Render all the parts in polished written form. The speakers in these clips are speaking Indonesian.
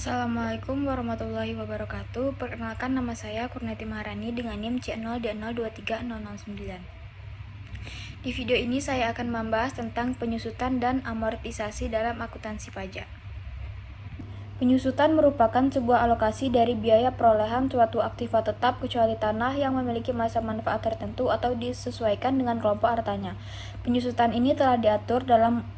Assalamualaikum warahmatullahi wabarakatuh. Perkenalkan, nama saya Kurniati Maharani dengan NIM C0D023009. Di video ini saya akan membahas tentang penyusutan dan amortisasi dalam akuntansi pajak. Penyusutan merupakan sebuah alokasi dari biaya perolehan suatu aktiva tetap kecuali tanah yang memiliki masa manfaat tertentu atau disesuaikan dengan kelompok hartanya. Penyusutan ini telah diatur dalam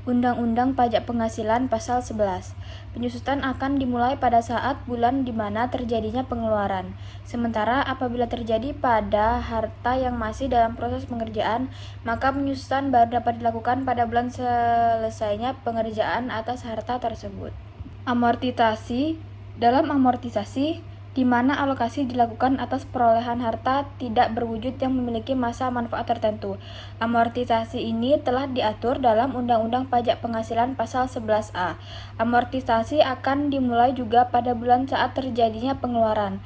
Undang-Undang Pajak Penghasilan Pasal 11. Penyusutan akan dimulai pada saat bulan di mana terjadinya pengeluaran. Sementara apabila terjadi pada harta yang masih dalam proses pengerjaan, maka penyusutan baru dapat dilakukan pada bulan selesainya pengerjaan atas harta tersebut. Dalam amortisasi, di mana alokasi dilakukan atas perolehan harta tidak berwujud yang memiliki masa manfaat tertentu. Amortisasi ini telah diatur dalam Undang-Undang Pajak Penghasilan Pasal 11A. Amortisasi akan dimulai juga pada bulan saat terjadinya pengeluaran.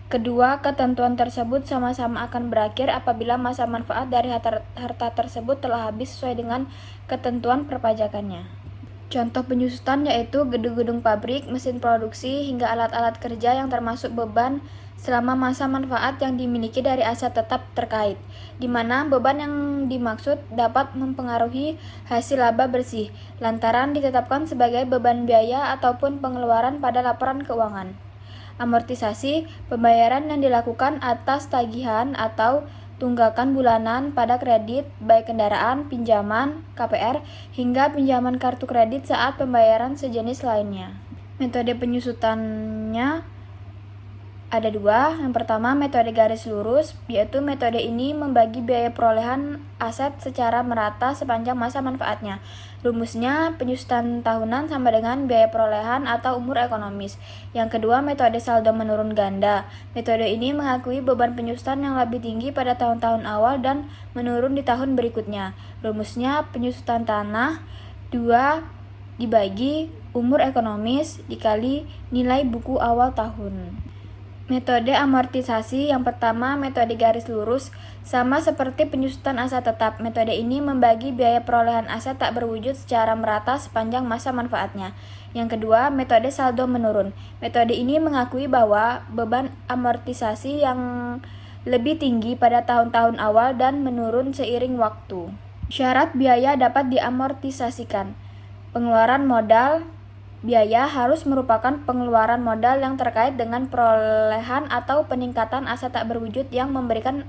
Kedua ketentuan tersebut sama-sama akan berakhir apabila masa manfaat dari harta tersebut telah habis sesuai dengan ketentuan perpajakannya. Contoh penyusutan yaitu gedung-gedung pabrik, mesin produksi, hingga alat-alat kerja yang termasuk beban selama masa manfaat yang dimiliki dari aset tetap terkait, di mana beban yang dimaksud dapat mempengaruhi hasil laba bersih, lantaran ditetapkan sebagai beban biaya ataupun pengeluaran pada laporan keuangan. Amortisasi, pembayaran yang dilakukan atas tagihan atau tunggakan bulanan pada kredit, baik kendaraan, pinjaman, KPR, hingga pinjaman kartu kredit saat pembayaran sejenis lainnya. Metode penyusutannya ada dua. Yang pertama, metode garis lurus, yaitu metode ini membagi biaya perolehan aset secara merata sepanjang masa manfaatnya. Rumusnya, penyusutan tahunan sama dengan biaya perolehan atau umur ekonomis. Yang kedua, metode saldo menurun ganda. Metode ini mengakui beban penyusutan yang lebih tinggi pada tahun-tahun awal dan menurun di tahun berikutnya. Rumusnya, penyusutan tanah 2 dibagi umur ekonomis dikali nilai buku awal tahun. Metode amortisasi yang pertama, metode garis lurus, sama seperti penyusutan aset tetap. Metode ini membagi biaya perolehan aset tak berwujud secara merata sepanjang masa manfaatnya. Yang kedua, metode saldo menurun. Metode ini mengakui bahwa beban amortisasi yang lebih tinggi pada tahun-tahun awal dan menurun seiring waktu. Syarat biaya dapat diamortisasikan. Pengeluaran modal biaya harus merupakan pengeluaran modal yang terkait dengan perolehan atau peningkatan aset tak berwujud yang memberikan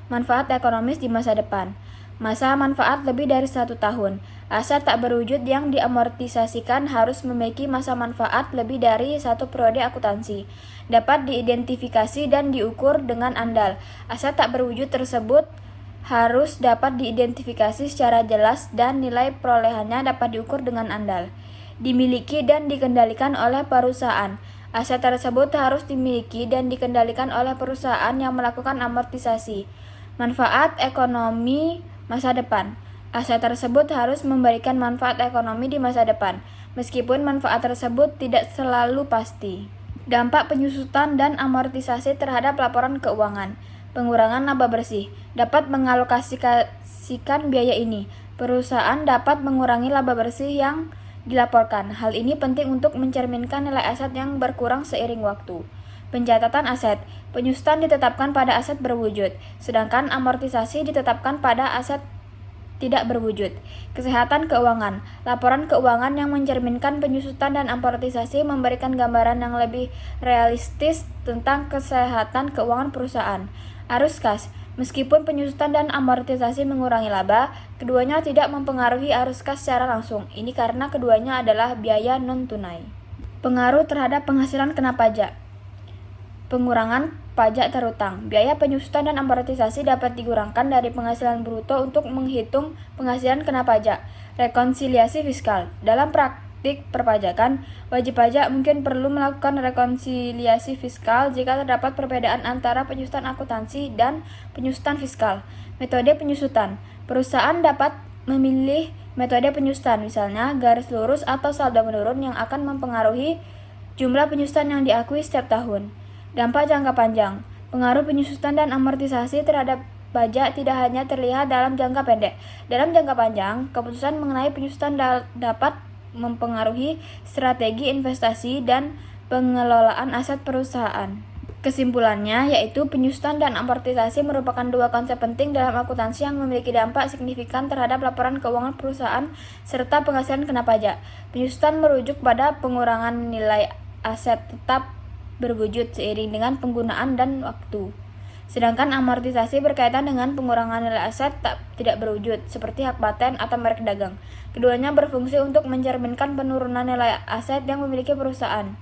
manfaat ekonomis di masa depan. Masa manfaat lebih dari 1 tahun. Aset tak berwujud yang diamortisasikan harus memiliki masa manfaat lebih dari 1 periode akuntansi. Dapat diidentifikasi dan diukur dengan andal. Aset tak berwujud tersebut harus dapat diidentifikasi secara jelas dan nilai perolehannya dapat diukur dengan andal. Dimiliki dan dikendalikan oleh perusahaan. Aset tersebut harus dimiliki dan dikendalikan oleh perusahaan yang melakukan amortisasi. Manfaat ekonomi masa depan. Aset tersebut harus memberikan manfaat ekonomi di masa depan, meskipun manfaat tersebut tidak selalu pasti. Dampak penyusutan dan amortisasi terhadap laporan keuangan. Pengurangan laba bersih. Dapat mengalokasikan biaya ini. Perusahaan dapat mengurangi laba bersih yang dilaporkan. Hal ini penting untuk mencerminkan nilai aset yang berkurang seiring waktu. Pencatatan aset. Penyusutan ditetapkan pada aset berwujud, sedangkan amortisasi ditetapkan pada aset tidak berwujud. Kesehatan keuangan. Laporan keuangan yang mencerminkan penyusutan dan amortisasi memberikan gambaran yang lebih realistis tentang kesehatan keuangan perusahaan. Arus kas. Meskipun penyusutan dan amortisasi mengurangi laba, keduanya tidak mempengaruhi arus kas secara langsung. Ini karena keduanya adalah biaya non-tunai. Pengaruh terhadap penghasilan kena pajak. Pengurangan pajak terutang. Biaya penyusutan dan amortisasi dapat dikurangkan dari penghasilan bruto untuk menghitung penghasilan kena pajak. Rekonsiliasi fiskal. Dalam praktik perpajakan, wajib pajak mungkin perlu melakukan rekonsiliasi fiskal jika terdapat perbedaan antara penyusutan akuntansi dan penyusutan fiskal. Metode penyusutan. Perusahaan dapat memilih metode penyusutan, misalnya garis lurus atau saldo menurun yang akan mempengaruhi jumlah penyusutan yang diakui setiap tahun. Dampak jangka panjang. Pengaruh penyusutan dan amortisasi terhadap pajak tidak hanya terlihat dalam jangka pendek. Dalam jangka panjang, keputusan mengenai penyusutan dapat mempengaruhi strategi investasi dan pengelolaan aset perusahaan. Kesimpulannya, yaitu penyusutan dan amortisasi merupakan dua konsep penting dalam akuntansi yang memiliki dampak signifikan terhadap laporan keuangan perusahaan serta penghasilan kena pajak. Penyusutan merujuk pada pengurangan nilai aset tetap berwujud seiring dengan penggunaan dan waktu. Sedangkan amortisasi berkaitan dengan pengurangan nilai aset tidak berwujud, seperti hak paten atau merek dagang. Keduanya berfungsi untuk mencerminkan penurunan nilai aset yang memiliki perusahaan,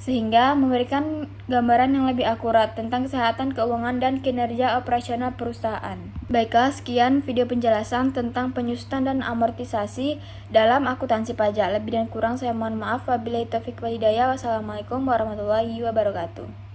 sehingga memberikan gambaran yang lebih akurat tentang kesehatan keuangan dan kinerja operasional perusahaan. Baiklah, sekian video penjelasan tentang penyusutan dan amortisasi dalam akuntansi pajak. Lebih dan kurang saya mohon maaf. Wabillahi taufiq wal hidayah. Wassalamualaikum warahmatullahi wabarakatuh.